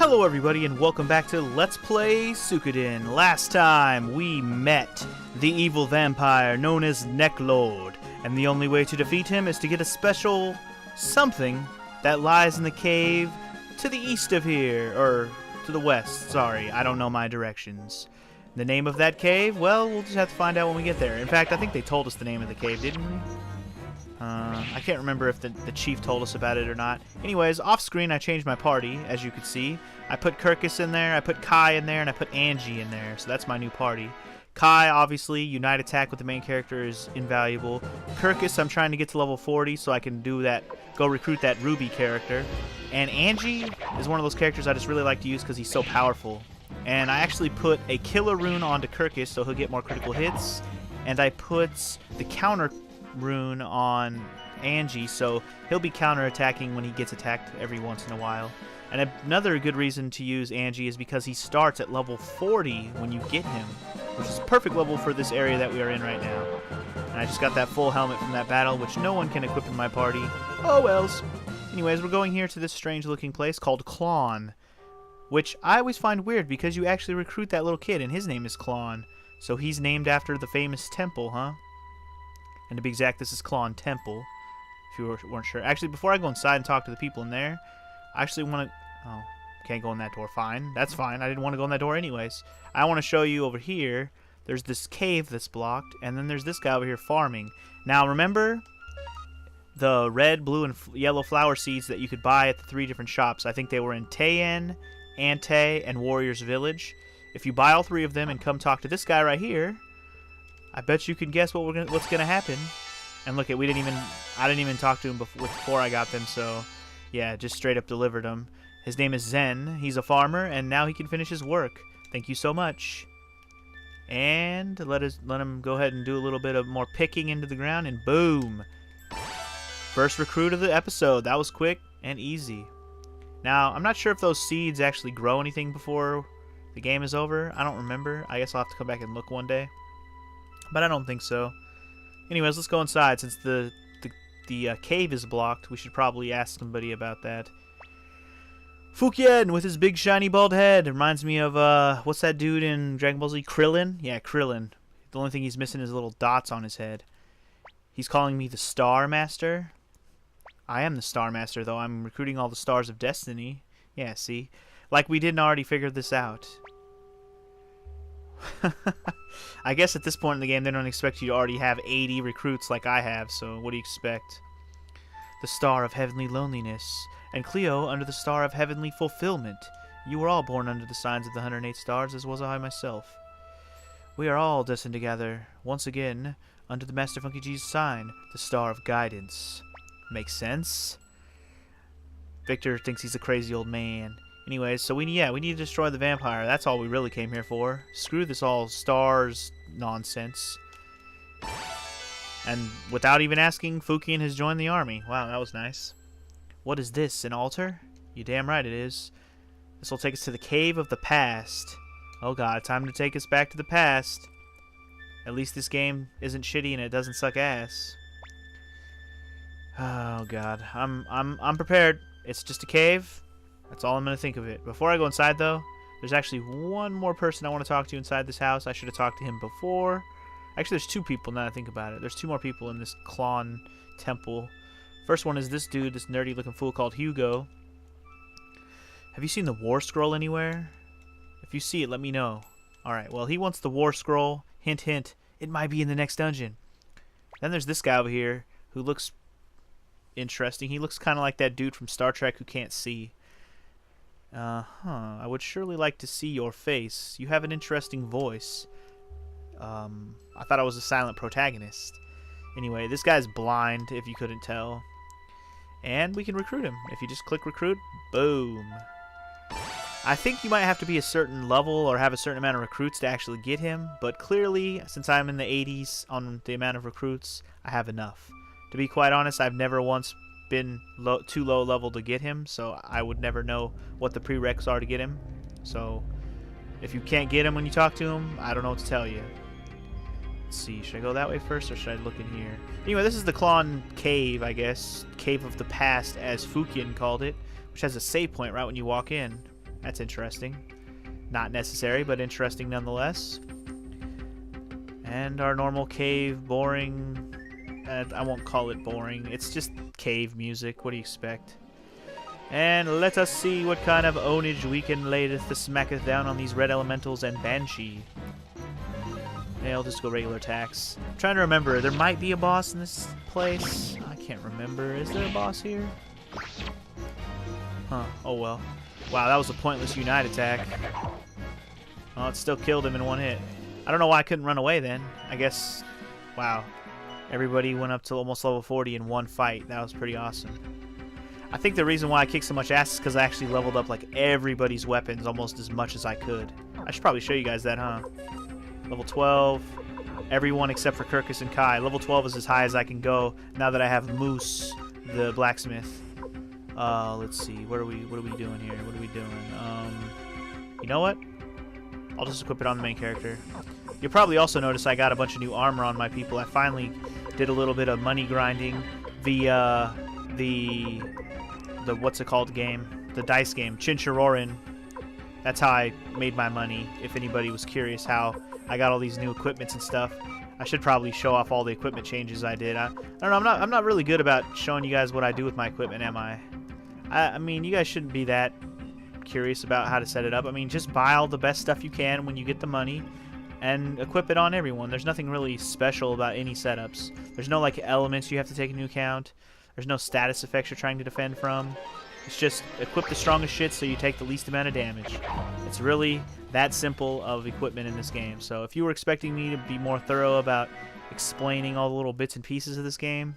Hello everybody and welcome back to Let's Play Suikoden. Last time we met the evil vampire known as Neclord, and the only way to defeat him is to get a special something that lies in the cave to the east of here, or to the west, sorry, I don't know my directions. The name of that cave? Well, we'll just have to find out when we get there. In fact, I think they told us the name of the cave, didn't we? I can't remember if the chief told us about it or not. Anyways, off screen I changed my party, as you can see. I put Kirkus in there, I put Kai in there, and I put Angie in there. So that's my new party. Kai, obviously, unite attack with the main character is invaluable. Kirkus, I'm trying to get to level 40 so I can do that, go recruit that Ruby character. And Angie is one of those characters I just really like to use because he's so powerful. And I actually put a killer rune onto Kirkus so he'll get more critical hits. And I put the counter rune on Angie, so he'll be counter-attacking when he gets attacked every once in a while. And another good reason to use Angie is because he starts at level 40 when you get him, which is a perfect level for this area that we are in right now. And I just got that full helmet from that battle, which no one can equip in my party. Oh wells. Anyways, we're going here to this strange-looking place called Qlon, which I always find weird because you actually recruit that little kid, and his name is Qlon. So he's named after the famous temple, huh? And to be exact, this is Qlon Temple, if you weren't sure. Actually, before I go inside and talk to the people in there, I actually want to... Oh, can't go in that door. Fine. That's fine. I didn't want to go in that door anyways. I want to show you over here, there's this cave that's blocked, and then there's this guy over here farming. Now, remember the red, blue, and yellow flower seeds that you could buy at the 3 different shops? I think they were in Taeyen, Ante, and Warrior's Village. If you buy all 3 of them and come talk to this guy right here, I bet you can guess what's gonna happen. And look, I didn't even talk to him before I got them, so yeah, just straight up delivered him. His name is Zen. He's a farmer, and now he can finish his work. Thank you so much. And let him go ahead and do a little bit of more picking into the ground, and boom! First recruit of the episode. That was quick and easy. Now, I'm not sure if those seeds actually grow anything before the game is over. I don't remember. I guess I'll have to come back and look one day. But I don't think so. Anyways, let's go inside. Since the cave is blocked, we should probably ask somebody about that. Fukian with his big shiny bald head. Reminds me of, what's that dude in Dragon Ball Z? Krillin? Yeah, Krillin. The only thing he's missing is little dots on his head. He's calling me the Star Master. I am the Star Master, though. I'm recruiting all the stars of destiny. Yeah, see? Like we didn't already figure this out. I guess at this point in the game they don't expect you to already have 80 recruits like I have, so what do you expect? The Star of Heavenly Loneliness, and Cleo under the Star of Heavenly Fulfillment. You were all born under the signs of the 108 stars, as was I myself. We are all destined together, once again, under the Master Funky G's sign, the Star of Guidance. Makes sense? Victor thinks he's a crazy old man. Anyways, so we need to destroy the vampire. That's all we really came here for. Screw this all stars nonsense. And without even asking, Fukian has joined the army. Wow, that was nice. What is this, an altar? You damn right it is. This will take us to the cave of the past. Oh god, time to take us back to the past. At least this game isn't shitty and it doesn't suck ass. Oh god, I'm prepared. It's just a cave. That's all I'm going to think of it. Before I go inside, though, there's actually one more person I want to talk to inside this house. I should have talked to him before. Actually, there's 2 people now that I think about it. There's 2 more people in this Qlon Temple. First one is this dude, this nerdy-looking fool called Hugo. Have you seen the War Scroll anywhere? If you see it, let me know. Alright, well, he wants the War Scroll. Hint, hint, it might be in the next dungeon. Then there's this guy over here who looks interesting. He looks kind of like that dude from Star Trek who can't see. I would surely like to see your face. You have an interesting voice. I thought I was a silent protagonist. Anyway, this guy's blind, if you couldn't tell. And we can recruit him. If you just click recruit, boom. I think you might have to be a certain level or have a certain amount of recruits to actually get him, but clearly, since I'm in the 80s on the amount of recruits, I have enough. To be quite honest, I've never once been too low level to get him, so I would never know what the prereqs are to get him. So if you can't get him when you talk to him, I don't know what to tell you. Let's see, should I go that way first or should I look in here? Anyway, this is the Qlon Cave, I guess. Cave of the Past, as Fukian called it, which has a save point right when you walk in. That's interesting. Not necessary, but interesting nonetheless. And our normal cave, boring... I won't call it boring. It's just cave music. What do you expect? And let us see what kind of ownage we can layeth to smacketh down on these red elementals and Banshee. Yeah, I'll just go regular attacks. I'm trying to remember. There might be a boss in this place. I can't remember. Is there a boss here? Huh. Oh well. Wow, that was a pointless unite attack. Oh, it still killed him in one hit. I don't know why I couldn't run away then. I guess... Wow. Everybody went up to almost level 40 in one fight. That was pretty awesome. I think the reason why I kicked so much ass is because I actually leveled up like everybody's weapons almost as much as I could. I should probably show you guys that, huh? Level 12. Everyone except for Kirkus and Kai. Level 12 is as high as I can go now that I have Moose, the blacksmith. Let's see. What are we doing here? What are we doing? You know what? I'll just equip it on the main character. You'll probably also notice I got a bunch of new armor on my people. I finally did a little bit of money grinding via the what's it called game? The dice game, Chincharorin. That's how I made my money. If anybody was curious how I got all these new equipments and stuff, I should probably show off all the equipment changes I did. I don't know. I'm not really good about showing you guys what I do with my equipment, am I? I mean, you guys shouldn't be that curious about how to set it up. I mean, just buy all the best stuff you can when you get the money and equip it on everyone. There's nothing really special about any setups. There's no like elements you have to take into account. There's no status effects you're trying to defend from. It's just equip the strongest shit so you take the least amount of damage. It's really that simple of equipment in this game. So if you were expecting me to be more thorough about explaining all the little bits and pieces of this game,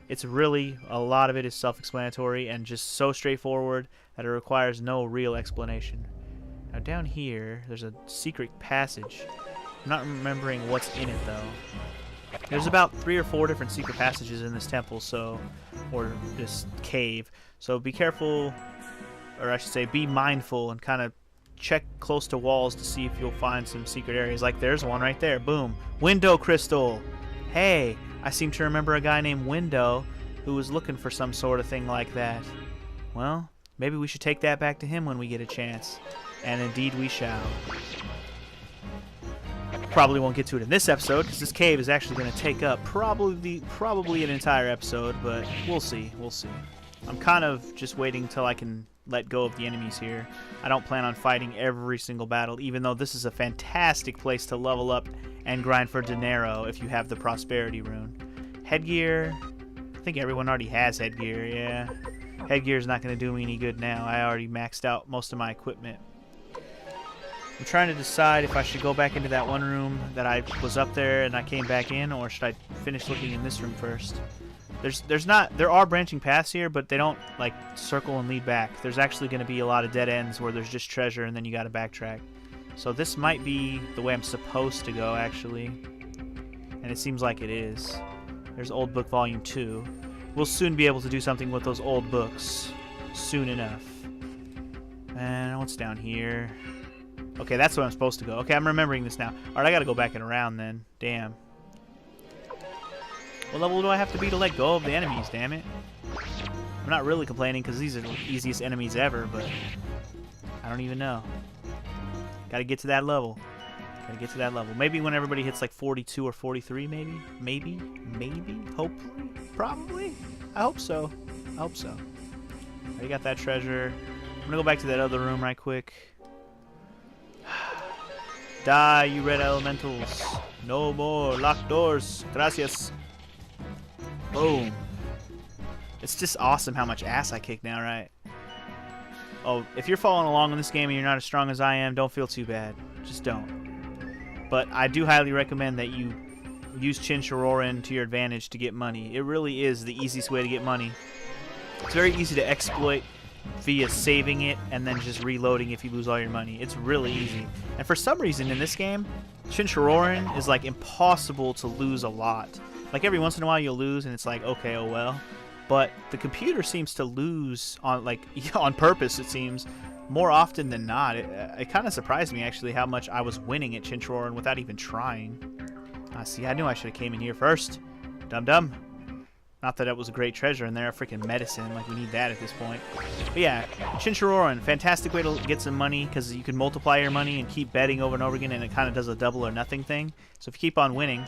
it's really, a lot of it is self-explanatory and just so straightforward that it requires no real explanation. Now down here, there's a secret passage. I'm not remembering what's in it though. There's about 3 or 4 different secret passages in this temple, so, or this cave. So be careful, or I should say be mindful and kind of check close to walls to see if you'll find some secret areas. Like there's one right there, boom. Window crystal! Hey, I seem to remember a guy named Window who was looking for some sort of thing like that. Well, maybe we should take that back to him when we get a chance. And indeed we shall. Probably won't get to it in this episode because this cave is actually going to take up probably an entire episode, but we'll see. We'll see. I'm kind of just waiting till I can let go of the enemies here. I don't plan on fighting every single battle, even though this is a fantastic place to level up and grind for dinero if you have the prosperity rune. Headgear, I think everyone already has headgear, yeah. Headgear's not going to do me any good now. I already maxed out most of my equipment. I'm trying to decide if I should go back into that one room that I was up there and I came back in, or should I finish looking in this room first? There are branching paths here, but they don't like circle and lead back. There's actually going to be a lot of dead ends where there's just treasure and then you got to backtrack. So this might be the way I'm supposed to go, actually. And it seems like it is. There's Old Book Volume 2. We'll soon be able to do something with those old books. Soon enough. And what's down here? Okay, that's where I'm supposed to go. Okay, I'm remembering this now. Alright, I gotta go back and around then. Damn. What level do I have to be to let go of the enemies, damn it? I'm not really complaining because these are the easiest enemies ever, but I don't even know. Gotta get to that level. Gotta get to that level. Maybe when everybody hits like 42 or 43, maybe? Maybe? Hopefully? Probably? I hope so. I hope so. I got that treasure. I'm gonna go back to that other room right quick. Die, you red elementals. No more locked doors. Gracias. Boom. It's just awesome how much ass I kick now, right? Oh, if you're following along in this game and you're not as strong as I am, don't feel too bad. Just don't. But I do highly recommend that you use Chincharorin to your advantage to get money. It really is the easiest way to get money. It's very easy to exploit via saving it and then just reloading if you lose all your money. It's really easy. And for some reason in this game, Chincharorin is like impossible to lose a lot. Like every once in a while you'll lose and it's like, okay, oh well. But the computer seems to lose on on purpose, it seems, more often than not. It kind of surprised me actually how much I was winning at Chincharorin without even trying. See, I knew I should have came in here first. Dum-dum. Not that it was a great treasure in there, a freaking medicine, like we need that at this point. But yeah, Chinchororan, fantastic way to get some money because you can multiply your money and keep betting over and over again, and it kind of does a double or nothing thing. So if you keep on winning,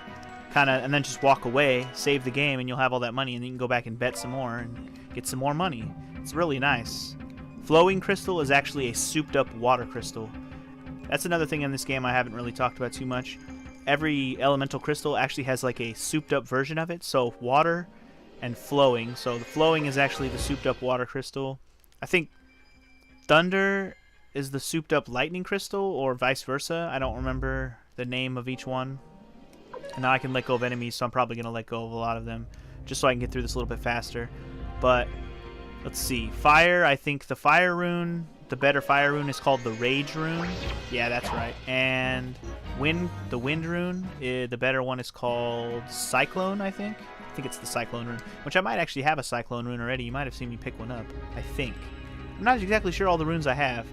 and then just walk away, save the game, and you'll have all that money, and then you can go back and bet some more and get some more money. It's really nice. Flowing crystal is actually a souped up water crystal. That's another thing in this game I haven't really talked about too much. Every elemental crystal actually has like a souped up version of it. So water and flowing. So the flowing is actually the souped up water crystal. I think thunder is the souped up lightning crystal, or vice versa. I don't remember the name of each one. And now I can let go of enemies, so I'm probably going to let go of a lot of them just so I can get through this a little bit faster. But let's see. Fire, I think the fire rune, the better fire rune is called the rage rune. Yeah, that's right. And wind, the wind rune, the better one is called cyclone, I think. I think it's the cyclone rune, which I might actually have a cyclone rune already. You might have seen me pick one up, I think. I'm not exactly sure all the runes I have.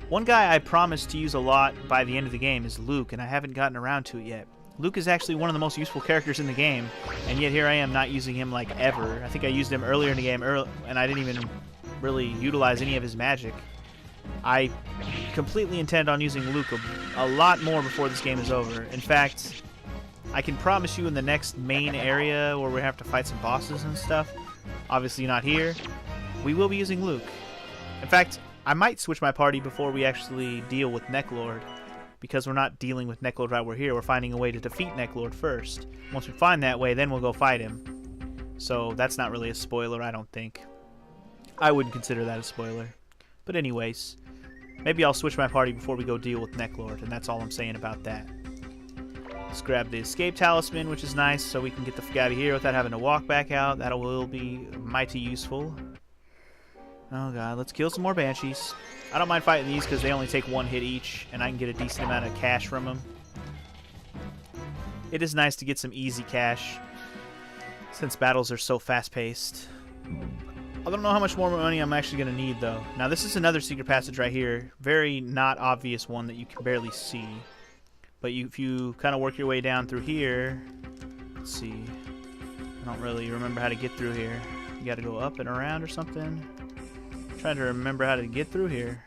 One guy I promised to use a lot by the end of the game is Luke, and I haven't gotten around to it yet. Luke is actually one of the most useful characters in the game, and yet here I am not using him like ever. I think I used him earlier in the game, and I didn't even really utilize any of his magic. I completely intend on using Luke a lot more before this game is over. In fact, I can promise you in the next main area where we have to fight some bosses and stuff, obviously not here, we will be using Luke. In fact, I might switch my party before we actually deal with Neclord, because we're not dealing with Neclord while we're here. We're finding a way to defeat Neclord first. Once we find that way, then we'll go fight him. So that's not really a spoiler, I don't think. I wouldn't consider that a spoiler. But anyways, maybe I'll switch my party before we go deal with Neclord, and that's all I'm saying about that. Let's grab the escape talisman, which is nice, so we can get the f out of here without having to walk back out. That will be mighty useful. Oh god, let's kill some more banshees. I don't mind fighting these because they only take one hit each, and I can get a decent amount of cash from them. It is nice to get some easy cash, since battles are so fast-paced. I don't know how much more money I'm actually going to need, though. Now, this is another secret passage right here. Very not obvious one that you can barely see. But if you kind of work your way down through here... Let's see. I don't really remember how to get through here. You got to go up and around or something. I'm trying to remember how to get through here.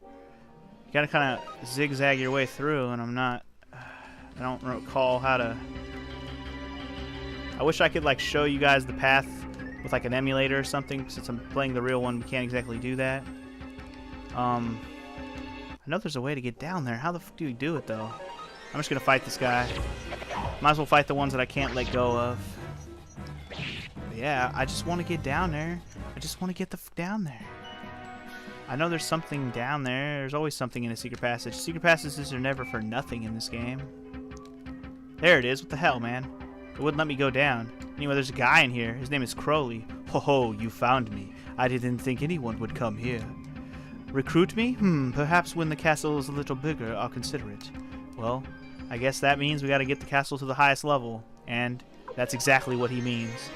You got to kind of zigzag your way through, and I don't recall how to... I wish I could, like, show you guys the path with like an emulator or something. Since I'm playing the real one, we can't exactly do that. I know there's a way to get down there. How the fuck do you do it, though? I'm just gonna fight this guy. Might as well fight the ones that I can't let go of. But yeah, I just want to get down there. I just want to get the fuck down there. I know there's something down there. There's always something in a secret passage. Secret passages are never for nothing in this game. There it is. What the hell, man? It wouldn't let me go down. Anyway, there's a guy in here. His name is Crowley. Ho ho, you found me. I didn't think anyone would come here. Recruit me? Perhaps when the castle is a little bigger, I'll consider it. Well, I guess that means we gotta get the castle to the highest level. And that's exactly what he means.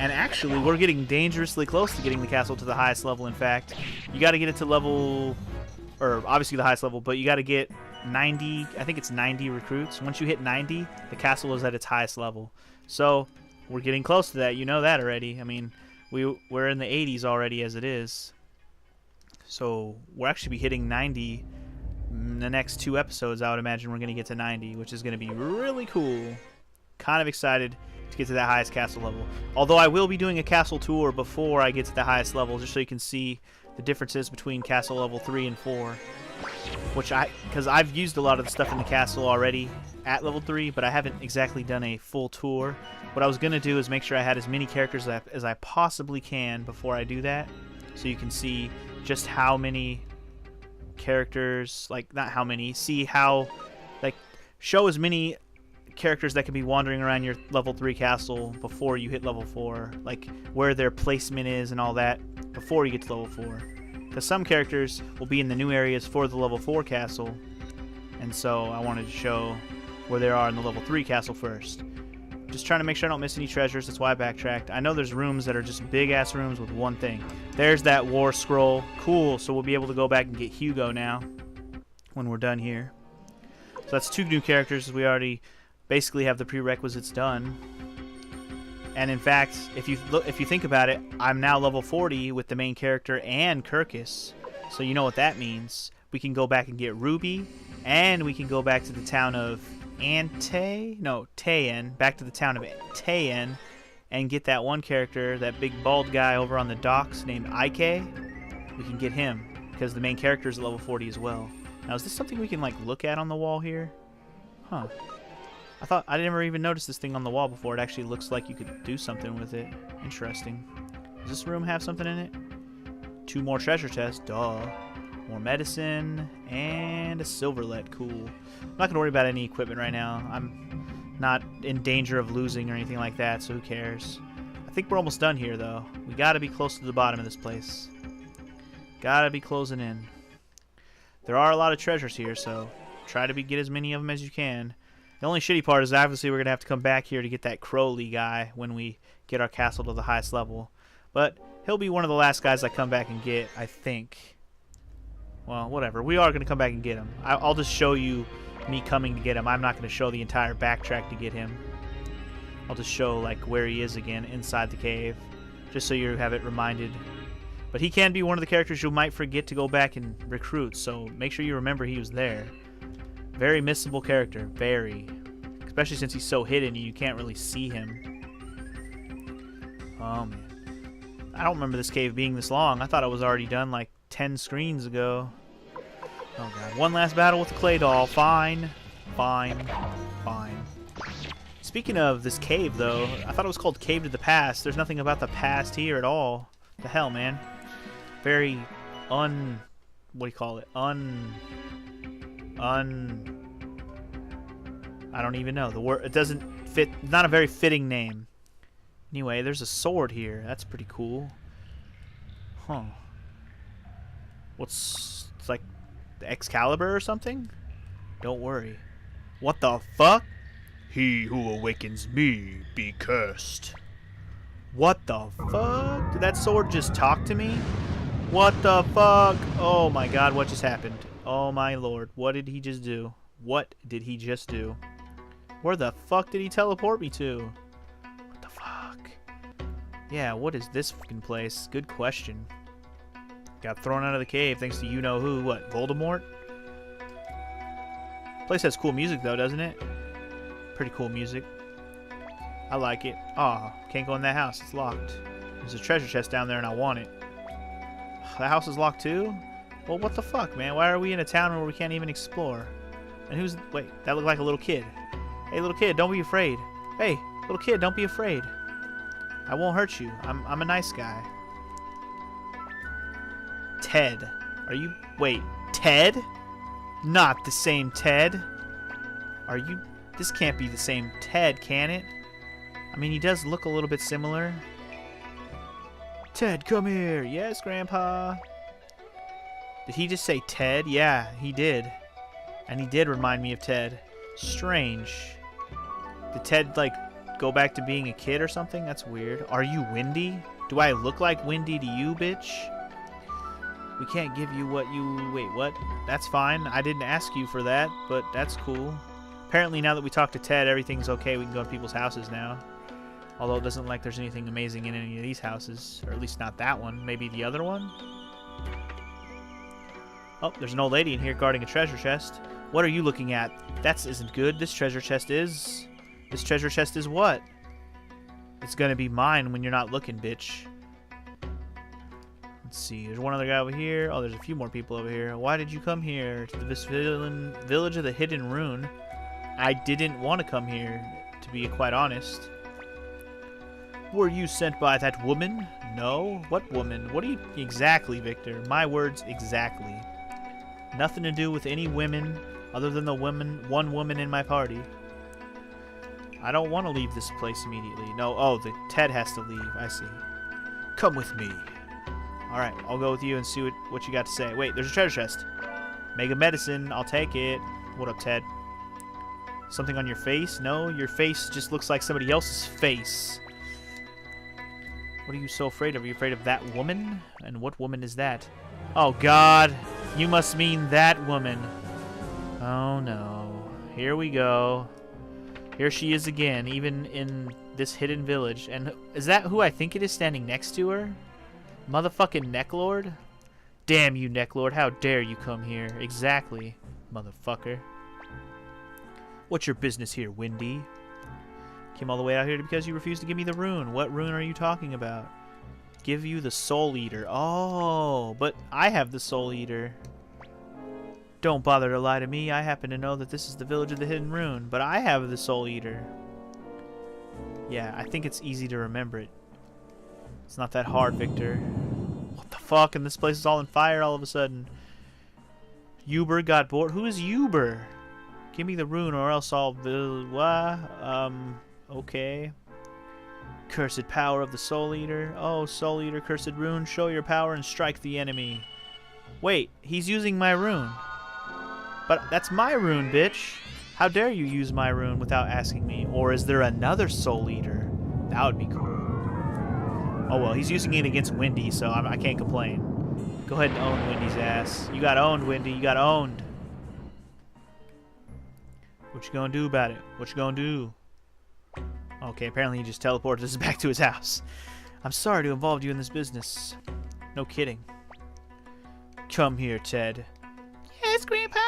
And actually, we're getting dangerously close to getting the castle to the highest level, in fact. You gotta get it to level... or obviously the highest level, but you gotta get 90... I think it's 90 recruits. Once you hit 90, the castle is at its highest level. So, we're getting close to that. You know that already. I mean, we're in the 80s already as it is. So, we'll actually be hitting 90 in the next 2 episodes. I would imagine we're going to get to 90, which is going to be really cool. Kind of excited to get to that highest castle level. Although I will be doing a castle tour before I get to the highest level, just so you can see the differences between castle level 3 and 4. Because I've used a lot of the stuff in the castle already at level 3, but I haven't exactly done a full tour. What I was going to do is make sure I had as many characters as I possibly can before I do that, so you can see just how many characters, like, not how many, see how, like, show as many characters that can be wandering around your level 3 castle before you hit level 4, like where their placement is and all that before you get to level 4. Because some characters will be in the new areas for the level 4 castle, and so I wanted to show where they are in the level 3 castle first. Just trying to make sure I don't miss any treasures, that's why I backtracked. I know there's rooms that are just big-ass rooms with one thing. There's that war scroll. Cool, so we'll be able to go back and get Hugo now when we're done here. So that's 2 new characters. We already basically have the prerequisites done. And in fact, if you think about it, I'm now level 40 with the main character and Kirkus. So you know what that means. We can go back and get Ruby, and we can go back to the town of Tayen, back to the town of Tayen, and get that one character, that big bald guy over on the docks named Ike. We can get him, because the main character is level 40 as well. Now, is this something we can, like, look at on the wall here? Huh. I never even noticed this thing on the wall before. It actually looks like you could do something with it. Interesting. Does this room have something in it? 2 more treasure chests. Duh. More medicine. And a silverlet. Cool. I'm not going to worry about any equipment right now. I'm not in danger of losing or anything like that, so who cares? I think we're almost done here, though. We got to be close to the bottom of this place. Got to be closing in. There are a lot of treasures here, so try to get as many of them as you can. The only shitty part is obviously we're going to have to come back here to get that Crowley guy when we get our castle to the highest level. But he'll be one of the last guys I come back and get, I think. Well, whatever. We are going to come back and get him. I'll just show you me coming to get him. I'm not going to show the entire backtrack to get him. I'll just show like where he is again inside the cave, just so you have it reminded. But he can be one of the characters you might forget to go back and recruit, so make sure you remember he was there. Very missable character, very. Especially since he's so hidden, you can't really see him. Oh, man. I don't remember this cave being this long. I thought it was already done like 10 screens ago. Oh, God. One last battle with the clay doll. Fine. Fine. Fine. Speaking of this cave, though, I thought it was called Cave to the Past. There's nothing about the past here at all. The hell, man. Very what do you call it? I don't even know the word. It doesn't fit. Not a very fitting name. Anyway, there's a sword here. That's pretty cool. Huh. It's like the Excalibur or something? Don't worry. What the fuck? He who awakens me be cursed. What the fuck? Did that sword just talk to me? What the fuck? Oh my god, what just happened? Oh my lord, what did he just do? What did he just do? Where the fuck did he teleport me to? What the fuck? Yeah, what is this fucking place? Good question. Got thrown out of the cave thanks to you-know-who. What, Voldemort? Place has cool music though, doesn't it? Pretty cool music. I like it. Aw, can't go in that house. It's locked. There's a treasure chest down there and I want it. The house is locked too? Well, what the fuck, man? Why are we in a town where we can't even explore? And who's... Wait, that looked like a little kid. Hey, little kid, don't be afraid. Hey, little kid, don't be afraid. I won't hurt you. I'm a nice guy. Ted. Are you... Wait, Ted? Not the same Ted. Are you... This can't be the same Ted, can it? I mean, he does look a little bit similar. Ted, come here. Yes, Grandpa. Did he just say Ted? Yeah, he did. And he did remind me of Ted. Strange. Did Ted, like, go back to being a kid or something? That's weird. Are you Wendy? Do I look like Wendy to you, bitch? We can't give you what you... Wait, what? That's fine. I didn't ask you for that, but that's cool. Apparently, now that we talked to Ted, everything's okay. We can go to people's houses now. Although it doesn't look like there's anything amazing in any of these houses. Or at least not that one. Maybe the other one? Oh, there's an old lady in here guarding a treasure chest. What are you looking at? That isn't good. This treasure chest is... This treasure chest is what? It's gonna be mine when you're not looking, bitch. Let's see. There's one other guy over here. Oh, there's a few more people over here. Why did you come here? To this village of the Hidden Rune? I didn't want to come here, to be quite honest. Were you sent by that woman? No? What woman? What do you... Exactly, Victor. My words, exactly. Nothing to do with any women other than the one woman in my party. I don't want to leave this place immediately. No, oh, the Ted has to leave. I see. Come with me. Alright, I'll go with you and see what you got to say. Wait, there's a treasure chest. Mega medicine. I'll take it. What up, Ted? Something on your face? No, your face just looks like somebody else's face. What are you so afraid of? Are you afraid of that woman? And what woman is that? Oh, God. You must mean that woman. Oh, no. Here we go. Here she is again, even in this hidden village. And is that who I think it is standing next to her? Motherfucking Neclord? Damn you, Neclord. How dare you come here? Exactly, motherfucker. What's your business here, Windy? Came all the way out here because you refused to give me the rune. What rune are you talking about? Give you the Soul Eater. Oh, but I have the Soul Eater. Don't bother to lie to me. I happen to know that this is the village of the hidden rune, but I have the Soul Eater. Yeah, I think it's easy to remember it. It's not that hard, Victor. What the fuck? And this place is all on fire all of a sudden. Uber got bored. Who is Uber? Give me the rune or else I'll... okay. Cursed power of the Soul Eater. Oh, Soul Eater, cursed rune. Show your power and strike the enemy. Wait, he's using my rune. But that's my rune, bitch. How dare you use my rune without asking me? Or is there another Soul Eater? That would be cool. Oh, well, he's using it against Windy, so I can't complain. Go ahead and own Windy's ass. You got owned, Windy. You got owned. What you gonna do about it? What you gonna do? Okay, apparently he just teleported us back to his house. I'm sorry to involve you in this business. No kidding. Come here, Ted. Yes, Grandpa?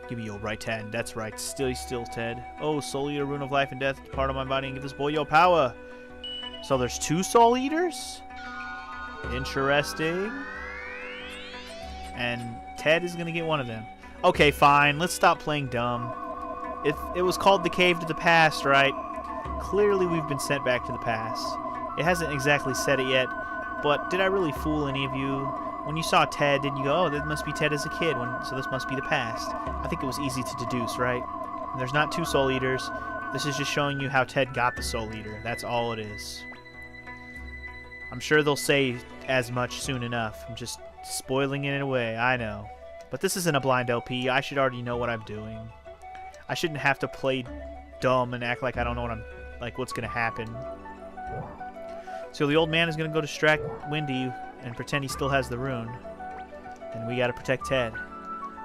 Give me your right hand. That's right. Still, Ted. Oh, Soul Eater, rune of life and death. Part of my body and give this boy your power. So there's 2 Soul Eaters? Interesting. And Ted is going to get one of them. Okay, fine. Let's stop playing dumb. If it was called the Cave to the Past, right? Clearly we've been sent back to the past. It hasn't exactly said it yet, but did I really fool any of you? When you saw Ted, did you go, oh, that must be Ted as a kid, so this must be the past? I think it was easy to deduce, right? And there's not 2 Soul Eaters. This is just showing you how Ted got the Soul Eater. That's all it is. I'm sure they'll say as much soon enough. I'm just spoiling it away, I know. But this isn't a blind LP. I should already know what I'm doing. I shouldn't have to play dumb and act like I don't know what's gonna happen. So the old man is gonna go distract Windy and pretend he still has the rune. And we gotta protect Ted.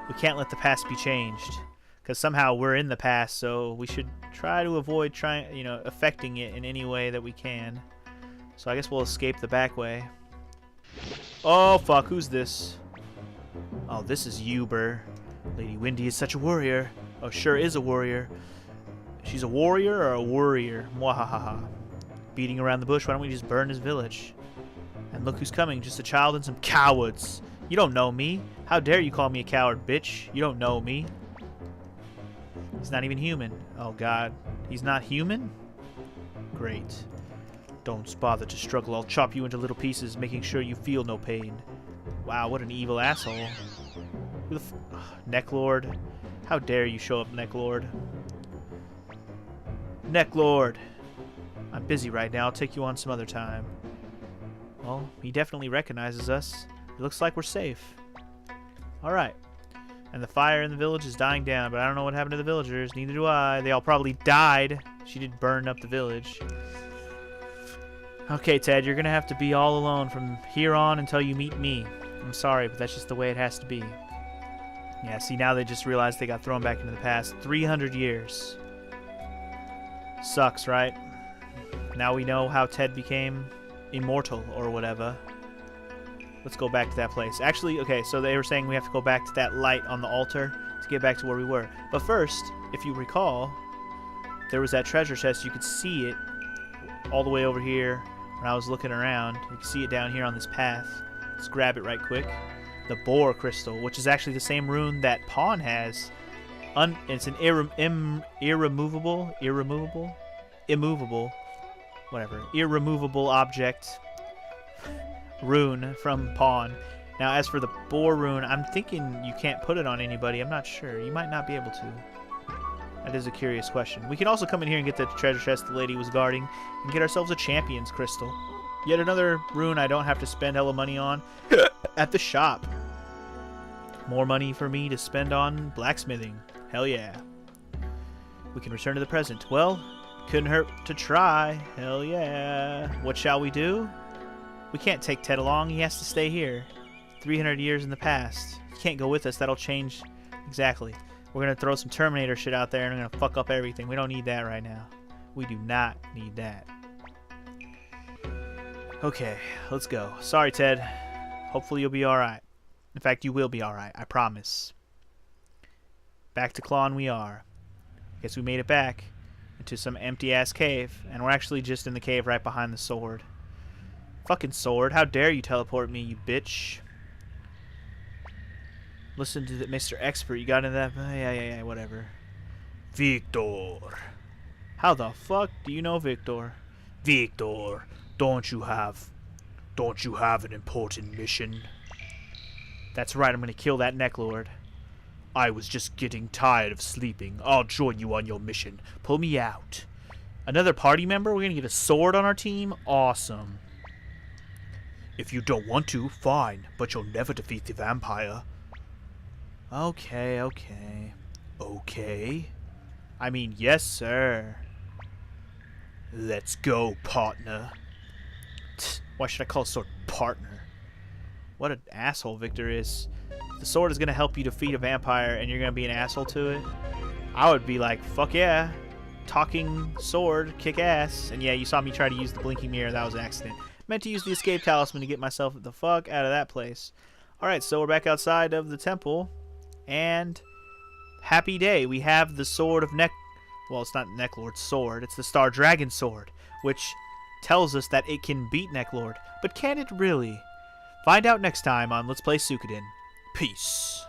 We can't let the past be changed. Because somehow we're in the past, so we should try to avoid affecting it in any way that we can. So I guess we'll escape the back way. Oh fuck, who's this? Oh, this is Uber. Lady Windy is such a warrior. Oh, sure is a warrior. She's a warrior or a worrier? Mwahaha. Beating around the bush, why don't we just burn his village? And look who's coming, just a child and some cowards. You don't know me. How dare you call me a coward, bitch? You don't know me. He's not even human. Oh god. He's not human? Great. Don't bother to struggle. I'll chop you into little pieces, making sure you feel no pain. Wow, what an evil asshole. Who the Neclord? How dare you show up, Neclord? Neclord! I'm busy right now. I'll take you on some other time. Well, he definitely recognizes us. It looks like we're safe. Alright. And the fire in the village is dying down, but I don't know what happened to the villagers. Neither do I. They all probably died. She did burn up the village. Okay, Ted, you're gonna have to be all alone from here on until you meet me. I'm sorry, but that's just the way it has to be. Yeah, see, now they just realized they got thrown back into the past. 300 years. Sucks, right? Now we know how Ted became immortal or whatever. Let's go back to that place. Actually, okay, so they were saying we have to go back to that light on the altar to get back to where we were. But first, if you recall, there was that treasure chest. You could see it all the way over here when I was looking around. You can see it down here on this path. Let's grab it right quick. The Boar Crystal, which is actually the same rune that Pawn has. It's an irremovable object rune from Pawn. Now, as for the Boar rune, I'm thinking you can't put it on anybody. I'm not sure. You might not be able to. That is a curious question. We can also come in here and get the treasure chest the lady was guarding and get ourselves a Champion's Crystal. Yet another rune I don't have to spend hella money on at the shop. More money for me to spend on blacksmithing. Hell yeah. We can return to the present. Well, couldn't hurt to try. Hell yeah. What shall we do? We can't take Ted along. He has to stay here. 300 years in the past. He can't go with us. That'll change. Exactly. We're going to throw some Terminator shit out there and we're going to fuck up everything. We don't need that right now. We do not need that. Okay, let's go. Sorry, Ted. Hopefully you'll be alright. In fact, you will be alright. I promise. Back to Qlon we are. Guess we made it back into some empty-ass cave. And we're actually just in the cave right behind the sword. Fucking sword. How dare you teleport me, you bitch. Listen to the Mr. Expert. You got into that? Yeah, whatever. Victor. How the fuck do you know Victor? Victor, don't you have an important mission? That's right, I'm gonna kill that Neclord. I was just getting tired of sleeping. I'll join you on your mission. Pull me out. Another party member? We're gonna get a sword on our team? Awesome. If you don't want to, fine, but you'll never defeat the vampire. Okay. Okay? I mean, yes, sir. Let's go, partner. Why should I call a sword partner? What an asshole Victor is. The sword is going to help you defeat a vampire and you're going to be an asshole to it. I would be like, fuck yeah. Talking sword, kick ass. And yeah, you saw me try to use the blinking mirror. That was an accident. Meant to use the escape talisman to get myself the fuck out of that place. Alright, so we're back outside of the temple. And happy day. We have the sword of well, it's not Neclord's sword. It's the Star Dragon sword. Which tells us that it can beat Neclord. But can it really? Find out next time on Let's Play Suikoden. Peace.